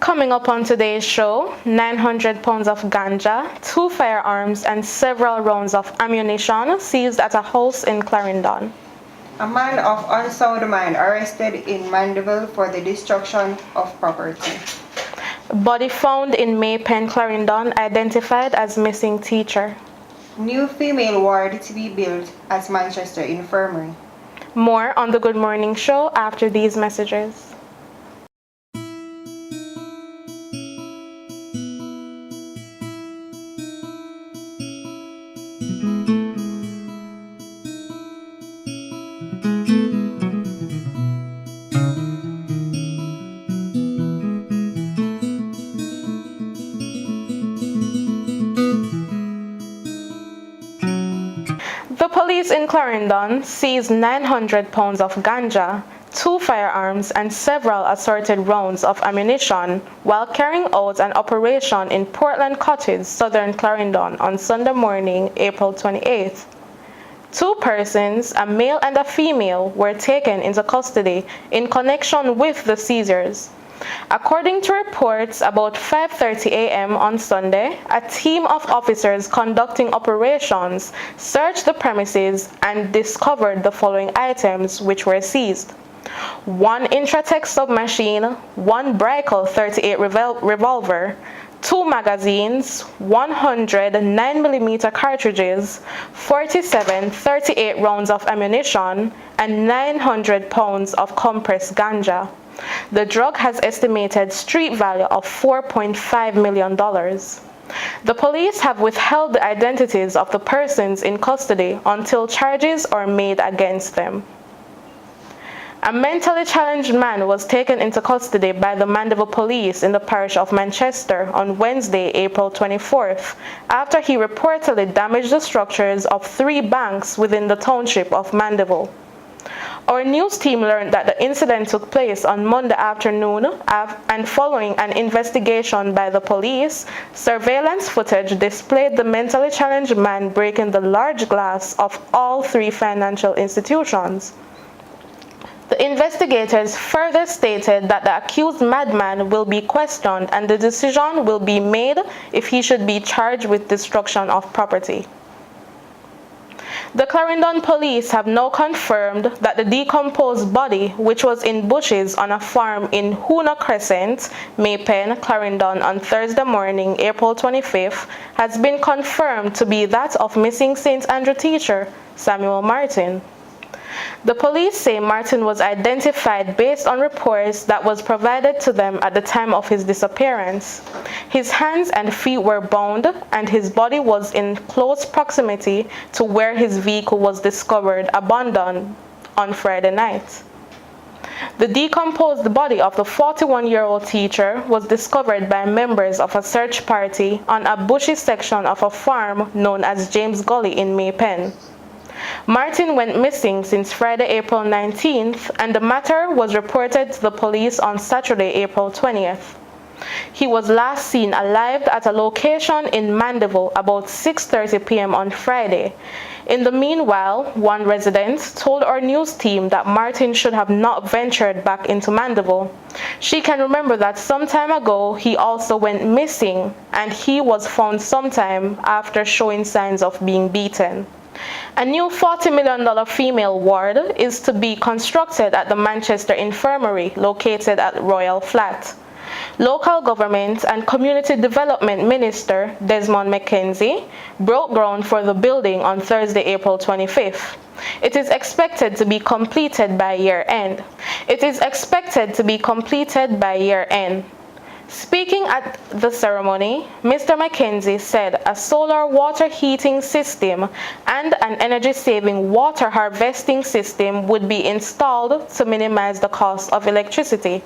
Coming up on today's show, 900 pounds of ganja, 2 firearms, and several rounds of ammunition seized at a house in Clarendon. A man of unsound mind arrested in Mandeville for the destruction of property. Body found in Maypen, Clarendon, identified as missing teacher. New female ward to be built at Manchester Infirmary. More on the Good Morning Show after these messages. The police in Clarendon seized 900 pounds of ganja, 2 firearms, and several assorted rounds of ammunition while carrying out an operation in Portland Cottage, southern Clarendon, on Sunday morning, April 28th. 2 persons, a male and a female, were taken into custody in connection with the seizures. According to reports, about 5:30 a.m. on Sunday, a team of officers conducting operations searched the premises and discovered the following items which were seized: 1 Intratec submachine, 1 Brickell 38 revolver, 2 magazines, 100 9mm cartridges, 47 38 rounds of ammunition, and 900 pounds of compressed ganja. The drug has estimated street value of $4.5 million. The police have withheld the identities of the persons in custody until charges are made against them. A mentally challenged man was taken into custody by the Mandeville police in the parish of Manchester on Wednesday, April 24th, after he reportedly damaged the structures of 3 banks within the township of Mandeville. Our news team learned that the incident took place on Monday afternoon, and following an investigation by the police, surveillance footage displayed the mentally challenged man breaking the large glass of all 3 financial institutions. The investigators further stated that the accused madman will be questioned and the decision will be made if he should be charged with destruction of property. The Clarendon police have now confirmed that the decomposed body, which was in bushes on a farm in Hoona Crescent, Maypen, Clarendon, on Thursday morning, April 25th, has been confirmed to be that of missing St. Andrew teacher Samuel Martin. The police say Martin was identified based on reports that was provided to them at the time of his disappearance. His hands and feet were bound, and his body was in close proximity to where his vehicle was discovered abandoned on Friday night. The decomposed body of the 41-year-old teacher was discovered by members of a search party on a bushy section of a farm known as James Gully in Maypen. Martin went missing since Friday, April 19th, and the matter was reported to the police on Saturday, April 20th. He was last seen alive at a location in Mandeville about 6:30 p.m. on Friday. In the meanwhile, one resident told our news team that Martin should have not ventured back into Mandeville. She can remember that some time ago he also went missing, and he was found sometime after showing signs of being beaten. A new $40 million female ward is to be constructed at the Manchester Infirmary, located at Royal Flat. Local Government and Community Development Minister Desmond McKenzie broke ground for the building on Thursday, April 25th. It is expected to be completed by year-end. Speaking at the ceremony, Mr. McKenzie said a solar water heating system and an energy-saving water harvesting system would be installed to minimize the cost of electricity.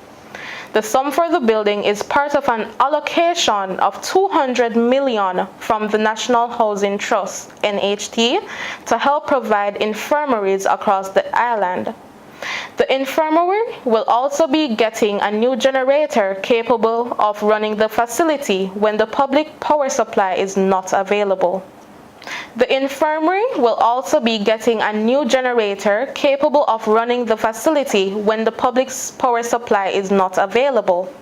The sum for the building is part of an allocation of $200 million from the National Housing Trust, NHT, to help provide infirmaries across the island. The infirmary will also be getting a new generator capable of running the facility when the public power supply is not available. The infirmary will also be getting a new generator capable of running the facility when the public power supply is not available.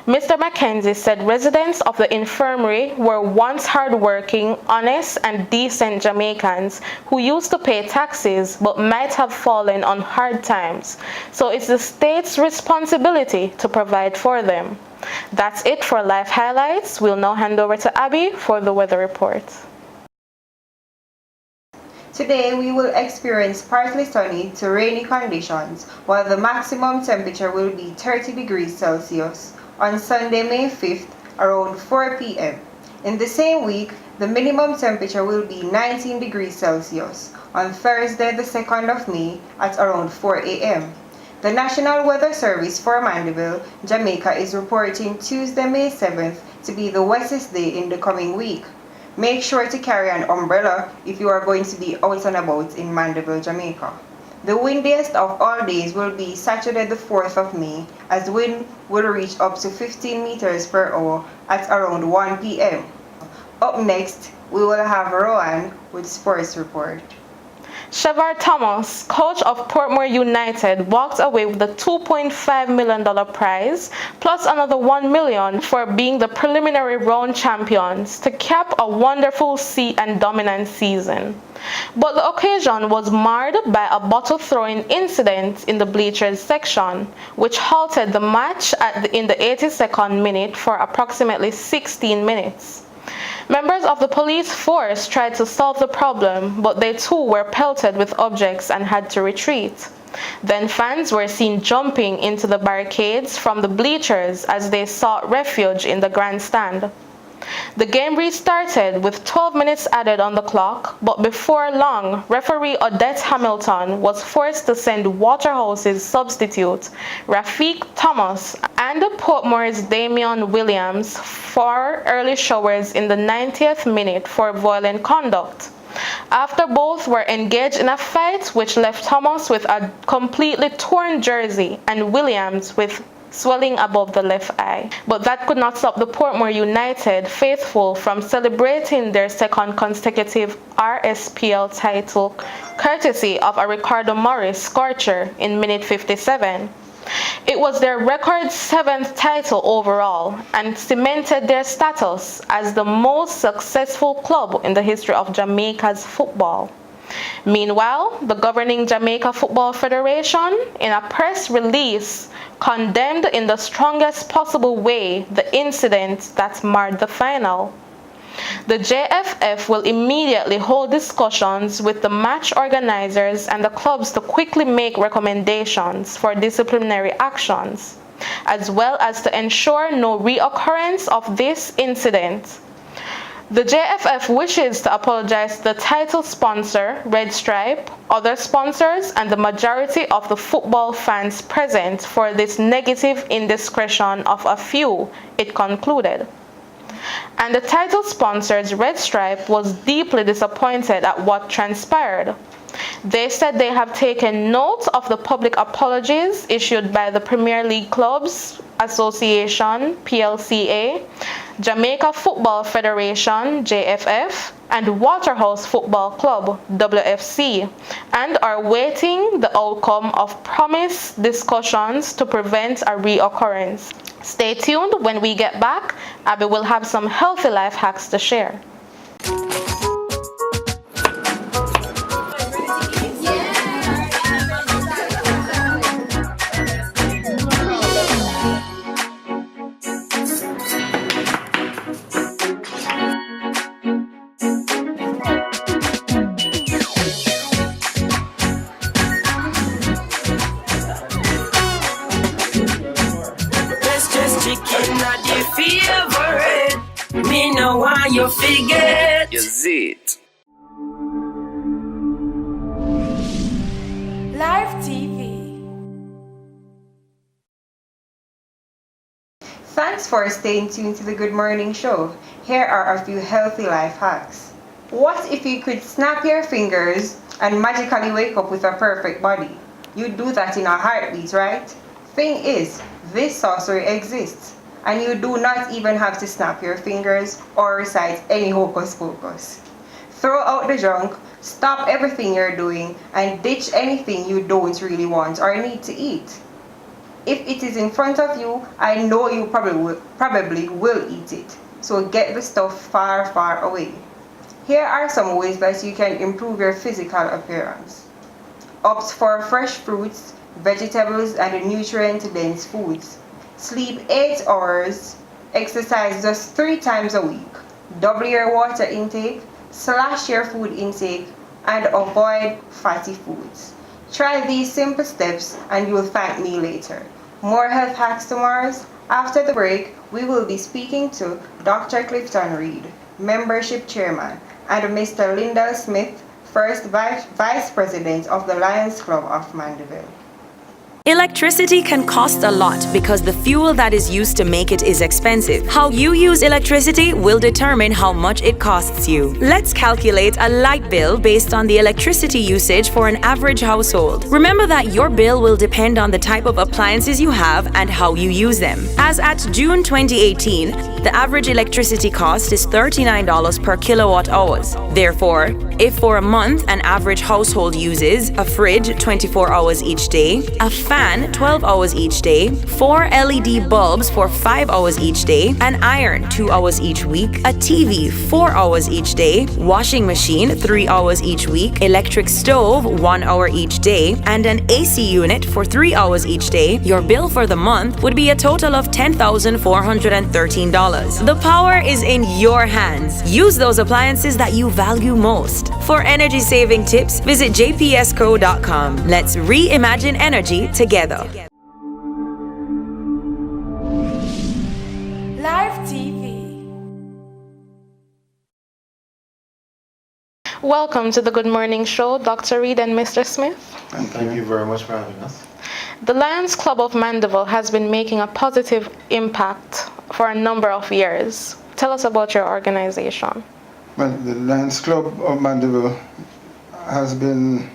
Mr. Mackenzie said residents of the infirmary were once hardworking, honest, and decent Jamaicans who used to pay taxes but might have fallen on hard times, so it's the state's responsibility to provide for them. That's it for Life Highlights. We'll now hand over to Abby for the weather report. Today we will experience partly sunny to rainy conditions, while the maximum temperature will be 30 degrees Celsius on Sunday, May 5th, around 4 p.m. In the same week, the minimum temperature will be 19 degrees Celsius on Thursday, the 2nd of May at around 4 a.m. The National Weather Service for Mandeville, Jamaica is reporting Tuesday, May 7th to be the wettest day in the coming week. Make sure to carry an umbrella if you are going to be out and about in Mandeville, Jamaica. The windiest of all days will be Saturday the 4th of May, as wind will reach up to 15 meters per hour at around 1 p.m. Up next, we will have Rowan with Sports Report. Shavar Thomas, coach of Portmore United, walked away with the $2.5 million prize, plus another $1 million for being the preliminary round champions to cap a wonderful and dominant season. But the occasion was marred by a bottle throwing incident in the bleachers section, which halted the match in the 82nd minute for approximately 16 minutes. Members of the police force tried to solve the problem, but they too were pelted with objects and had to retreat. Then fans were seen jumping into the barricades from the bleachers as they sought refuge in the grandstand. The game restarted with 12 minutes added on the clock, but before long, referee Odette Hamilton was forced to send Waterhouse's substitute, Rafiq Thomas, and Portmore's Damian Williams for early showers in the 90th minute for violent conduct. After both were engaged in a fight which left Thomas with a completely torn jersey and Williams with swelling above the left eye. But that could not stop the Portmore United faithful from celebrating their second consecutive RSPL title, courtesy of a Ricardo Morris scorcher in minute 57. It was their record 7th title overall and cemented their status as the most successful club in the history of Jamaica's football. Meanwhile, the governing Jamaica Football Federation, in a press release, condemned in the strongest possible way the incident that marred the final. The JFF will immediately hold discussions with the match organizers and the clubs to quickly make recommendations for disciplinary actions, as well as to ensure no reoccurrence of this incident. The JFF wishes to apologize to the title sponsor, Red Stripe, other sponsors, and the majority of the football fans present for this negative indiscretion of a few, it concluded. And the title sponsors, Red Stripe, was deeply disappointed at what transpired. They said they have taken note of the public apologies issued by the Premier League Clubs Association, PLCA, Jamaica Football Federation, JFF, and Waterhouse Football Club, WFC, and are waiting the outcome of promised discussions to prevent a reoccurrence. Stay tuned. When we get back, Abby will have some healthy life hacks to share. Me know why you forget. Is it? Life TV. Thanks for staying tuned to the Good Morning Show. Here are a few healthy life hacks. What if you could snap your fingers and magically wake up with a perfect body? You'd do that in a heartbeat, right? Thing is, this sorcery exists. And you do not even have to snap your fingers or recite any hocus pocus. Throw out the junk, stop everything you're doing, and ditch anything you don't really want or need to eat. If it is in front of you, I know you probably will eat it. So get the stuff far, far away. Here are some ways that you can improve your physical appearance. Opt for fresh fruits, vegetables, and nutrient-dense foods. Sleep 8 hours. Exercise just 3 times a week. Double your water intake, slash your food intake, and avoid fatty foods. Try these simple steps and you will thank me later. More health hacks tomorrow. After the break, we will be speaking to Dr. Clifton Reed, Membership Chairman, and Mr. Lyndall Smith, First Vice President of the Lions Club of Mandeville. Electricity can cost a lot because the fuel that is used to make it is expensive. How you use electricity will determine how much it costs you. Let's calculate a light bill based on the electricity usage for an average household. Remember that your bill will depend on the type of appliances you have and how you use them. As at June 2018, the average electricity cost is $39 per kilowatt hours. Therefore, if for a month an average household uses a fridge 24 hours each day, a fan 12 hours each day, 4 LED bulbs for 5 hours each day, an iron 2 hours each week, a TV 4 hours each day, washing machine 3 hours each week, electric stove 1 hour each day, and an AC unit for 3 hours each day, your bill for the month would be a total of $10,413. The power is in your hands. Use those appliances that you value most. For energy saving tips, visit jpsco.com. Let's reimagine energy together. Lyfe TV. Welcome to the Good Morning Show, Dr. Reed and Mr. Smith. And thank you very much for having us. The Lions Club of Mandeville has been making a positive impact for a number of years. Tell us about your organization. Well, the Lions Club of Mandeville has been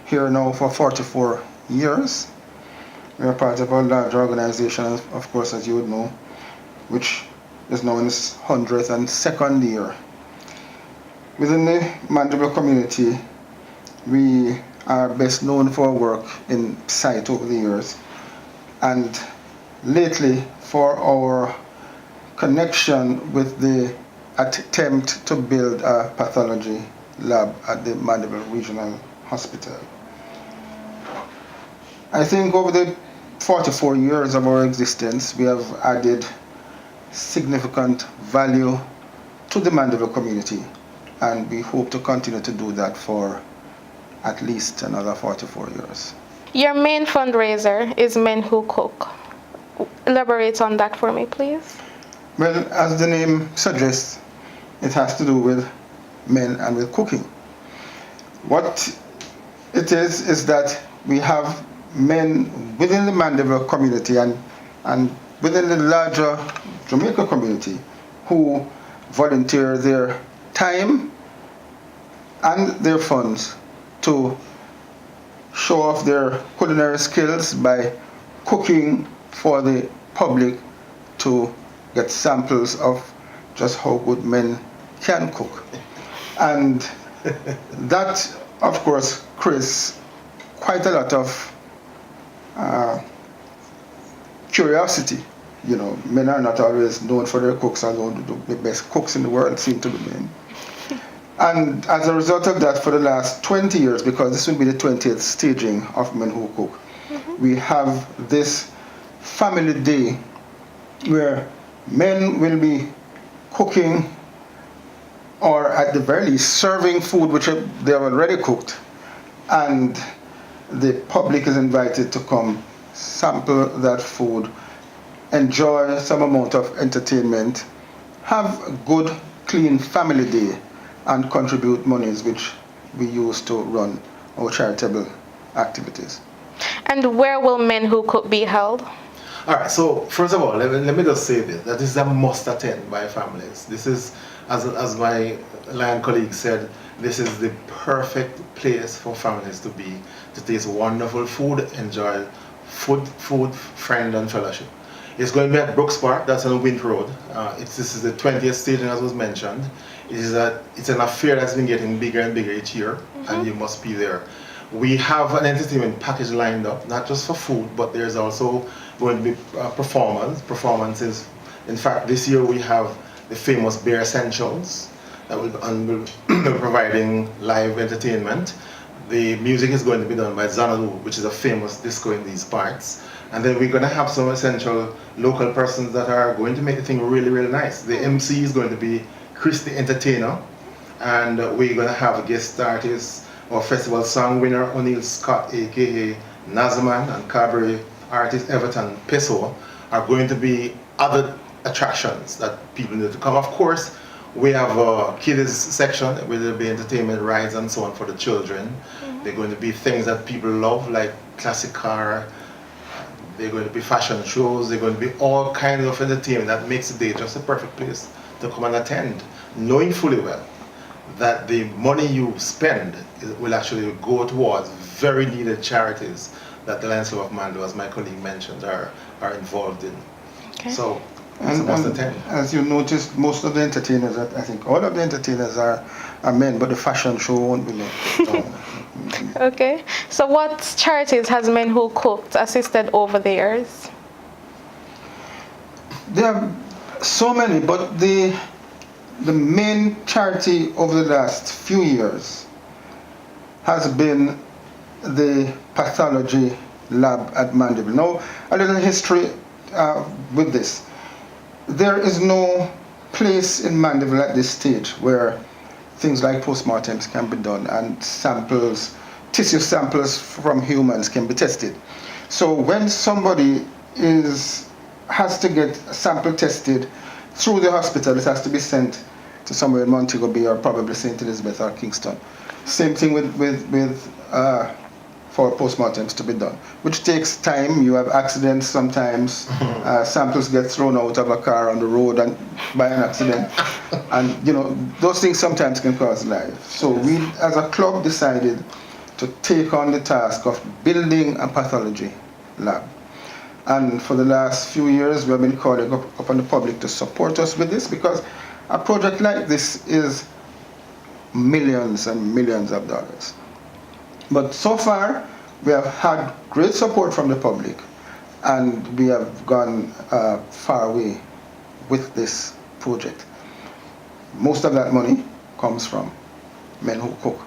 here now for 44 years. We are part of a large organization, of course, as you would know, which is now in its 102nd year. Within the Mandeville community, we are best known for our work in sight over the years, and lately for our connection with the attempt to build a pathology lab at the Mandeville Regional Hospital. I think over the 44 years of our existence, we have added significant value to the Mandeville community, and we hope to continue to do that for at least another 44 years. Your main fundraiser is Men Who Cook. Elaborate on that for me, please. Well, as the name suggests, it has to do with men and with cooking. What it is that we have men within the Mandeville community and within the larger Jamaica community who volunteer their time and their funds to show off their culinary skills by cooking for the public to get samples of just how good men can cook. And that, of course, creates quite a lot of curiosity. You know, men are not always known for their cooks, although the best cooks in the world seem to be men. And as a result of that, for the last 20 years, because this will be the 20th staging of Men Who Cook, we have this family day where men will be cooking, or at the very least serving food which they have already cooked, and the public is invited to come sample that food, enjoy some amount of entertainment, have a good, clean family day, and contribute monies which we use to run our charitable activities. And where will Men Who Cook be held? All right, so first of all, let me just say this, that this is a must attend by families. This is, as my Lion colleague said, this is the perfect place for families to be, to taste wonderful food, enjoy food, friend, and fellowship. It's going to be at Brooks Park, that's on Wint Road. This is the 20th staging, as was mentioned. It's an affair that's been getting bigger and bigger each year, and you must be there. We have an entertainment package lined up, not just for food, but there's also going to be performances. In fact, this year we have the famous Beer Essentials that will be providing live entertainment. The music is going to be done by Xanadu, which is a famous disco in these parts. And then we're going to have some essential local persons that are going to make the thing really, really nice. The MC is going to be Chris the Entertainer, and we're going to have a guest artist or festival song winner O'Neill Scott, aka Nazman, and cabaret artist Everton Peso are going to be other attractions that people need to come. Of course, we have a kids section where there'll be entertainment rides and so on for the children. They're going to be things that people love, like classic car. They're going to be fashion shows. They're going to be all kinds of entertainment that makes the day just a perfect place to come and attend, knowing fully well that the money you spend will actually go towards very needed charities that the Lions Club of Mando, as my colleague mentioned, are involved in. Okay. So it's a must attend. As you noticed, most of the entertainers, I think all of the entertainers are men, but the fashion show won't be men. Okay. So what charities has Men Who Cooked assisted over the years? There are so many, but the main charity over the last few years has been the pathology lab at Mandeville. Now, a little history with this. There is no place in Mandeville at this stage where things like postmortems can be done and tissue samples from humans can be tested. So when somebody has to get a sample tested through the hospital, it has to be sent to somewhere in Montego Bay or probably St. Elizabeth or Kingston. Same thing for postmortems to be done, which takes time. You have accidents sometimes. Samples get thrown out of a car on the road and by an accident, and those things sometimes can cause life. So we, as a club, decided to take on the task of building a pathology lab. And for the last few years, we have been calling upon the public to support us with this, because a project like this is millions and millions of dollars. But so far, we have had great support from the public, and we have gone far away with this project. Most of that money comes from Men Who Cook.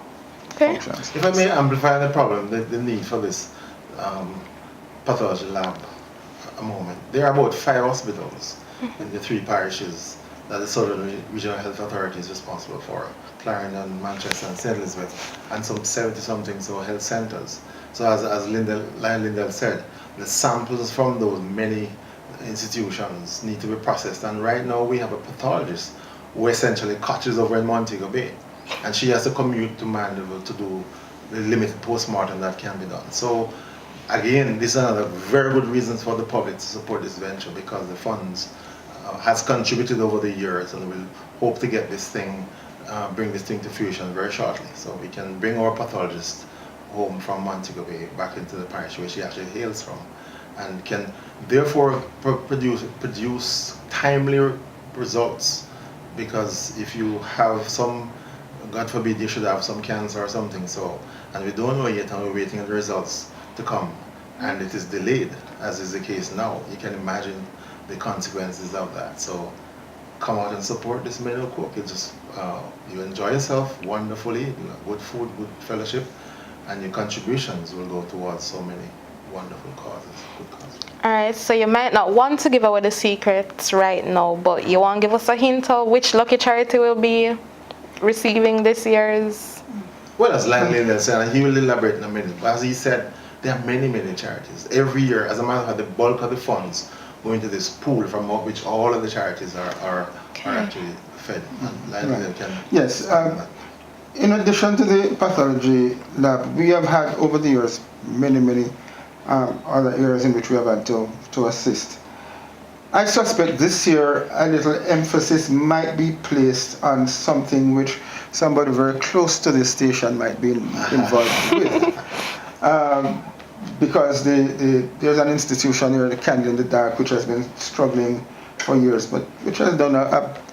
Okay. Functions. If I may amplify the problem, the need for this pathology lab a moment. There are about 5 hospitals in the 3 parishes that the Southern Regional Health Authority is responsible for: Clarendon, Manchester, and St. Elizabeth, and some 70-something health centers. So as Lion Lindell said, the samples from those many institutions need to be processed. And right now we have a pathologist who essentially catches over in Montego Bay, and she has to commute to Mandeville to do the limited postmortem that can be done. So again, this is another very good reason for the public to support this venture, because the funds has contributed over the years, and we'll hope to get this thing, bring this thing to fruition very shortly, so we can bring our pathologist home from Montego Bay back into the parish where she actually hails from, and can therefore produce timely results. Because if you have some, God forbid, you should have some cancer or something, and we don't know yet, and we're waiting on the results to come, and it is delayed, as is the case now, you can imagine the consequences of that. So come out and support this Men Who Cook. It's just, you enjoy yourself wonderfully, you have good food, good fellowship, and your contributions will go towards so many wonderful causes, good causes. All right, so you might not want to give away the secrets right now, but you want to give us a hint of which lucky charity will be receiving this year's? Well, as Lion Lindell said, and he will elaborate in a minute, but as he said, there are many, many charities. Every year, as a matter of fact, the bulk of the funds go into this pool from which all of the charities are actually fed. And Lion Lindell can... Yes. In addition to the pathology lab, we have had over the years many other areas in which we have had to assist. I suspect this year a little emphasis might be placed on something which somebody very close to this station might be involved with. Because there's an institution here, the Candle in the Dark, which has been struggling for years, but which has done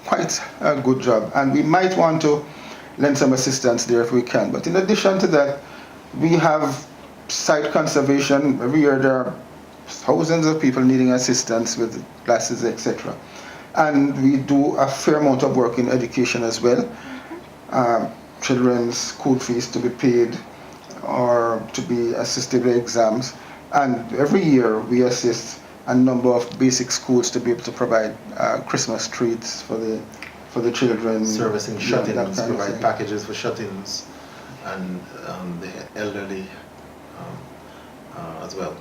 quite a good job. And we might want to lend some assistance there if we can. But in addition to that, We have site conservation. Every year there are thousands of people needing assistance with classes, etc. And we do a fair amount of work in education as well. Children's school fees to be paid or to be assisted with exams. And every year we assist a number of basic schools to be able to provide Christmas treats for the children. Servicing shut-ins, that provide packages for shut-ins and the elderly as well.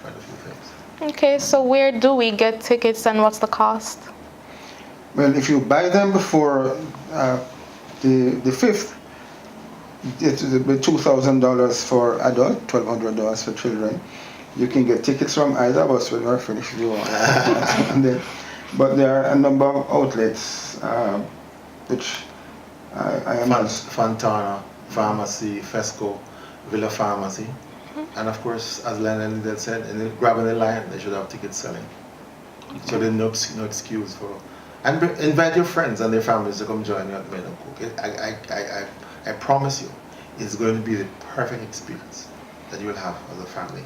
Quite a few things. Okay, so where do we get tickets and what's the cost? Well, if you buy them before the 5th, it will be $2,000 for adult, $1,200 for children. You can get tickets from either of us when we're finished if you want. But there are a number of outlets which I am... Fontana Pharmacy, Fesco, Villa Pharmacy. And of course, as Lennon had said, grabbing the line, they should have tickets selling. So there's no excuse for... And invite your friends and their families to come join you at Men and Cook. I promise you, it's going to be the perfect experience that you will have as a family.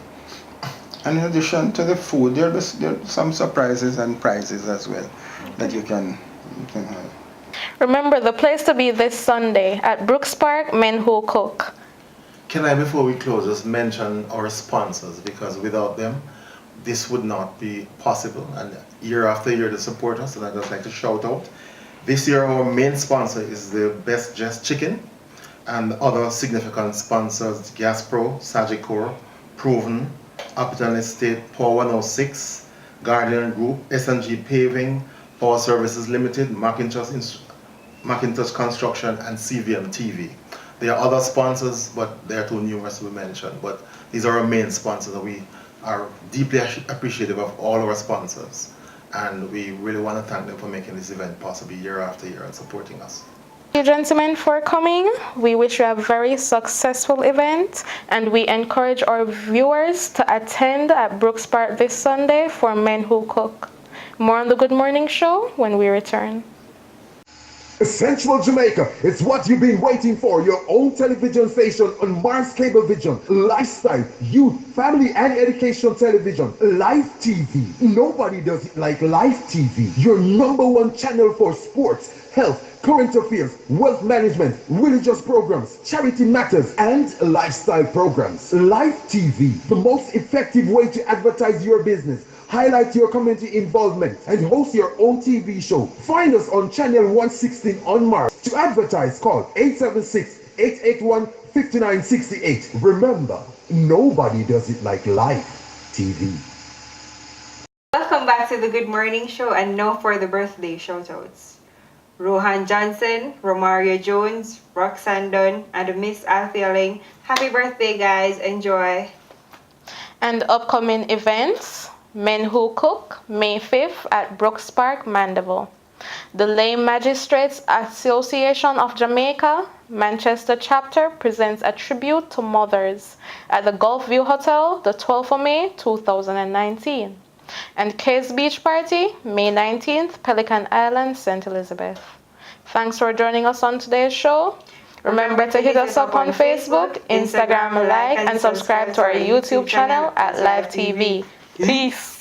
And in addition to the food, there are some surprises and prizes as well that you can have. Remember, the place to be this Sunday at Brooks Park, Men Who Cook. Can I, before we close, just mention our sponsors, because without them, this would not be possible. And year after year, they support us, and I'd just like to shout out. This year, our main sponsor is the Best Just Chicken, and other significant sponsors, Gas Pro, Sagicor, Proven, Upton Estate, Power 106, Guardian Group, S&G Paving, Power Services Limited, Macintosh Construction, and CVM TV. There are other sponsors, but they are too numerous to be mentioned. But these are our main sponsors. We are deeply appreciative of all our sponsors. And we really want to thank them for making this event possible year after year and supporting us. Thank you, gentlemen, for coming. We wish you a very successful event, and we encourage our viewers to attend at Brooks Park this Sunday for Men Who Cook. More on the Good Morning Show when we return. Central Jamaica, it's what you've been waiting for. Your own television station on Mars Cablevision. Lifestyle, youth, family and education television. Lyfe TV. Nobody does it like Lyfe TV. Your #1 channel for sports, health, current affairs, wealth management, religious programs, charity matters, and lifestyle programs. Lyfe TV, the most effective way to advertise your business, highlight your community involvement, and host your own TV show. Find us on channel 116 on Mars. To advertise, call 876-881-5968. Remember, nobody does it like Lyfe TV. Welcome back to the Good Morning Show, and now for the birthday shoutouts. Rohan Johnson, Romario Jones, Roxanne Dunn, and Miss Althea Ling. Happy birthday, guys. Enjoy. And upcoming events: Men Who Cook, May 5th at Brooks Park, Mandeville. The Lay Magistrates Association of Jamaica, Manchester chapter presents a tribute to mothers at the Gulfview Hotel, the 12th of May, 2019. And Case Beach Party, May 19th, Pelican Island, St. Elizabeth. Thanks for joining us on today's show. Remember to hit us up on Facebook, Instagram, like, and subscribe to our YouTube channel at Lyfe TV. Peace.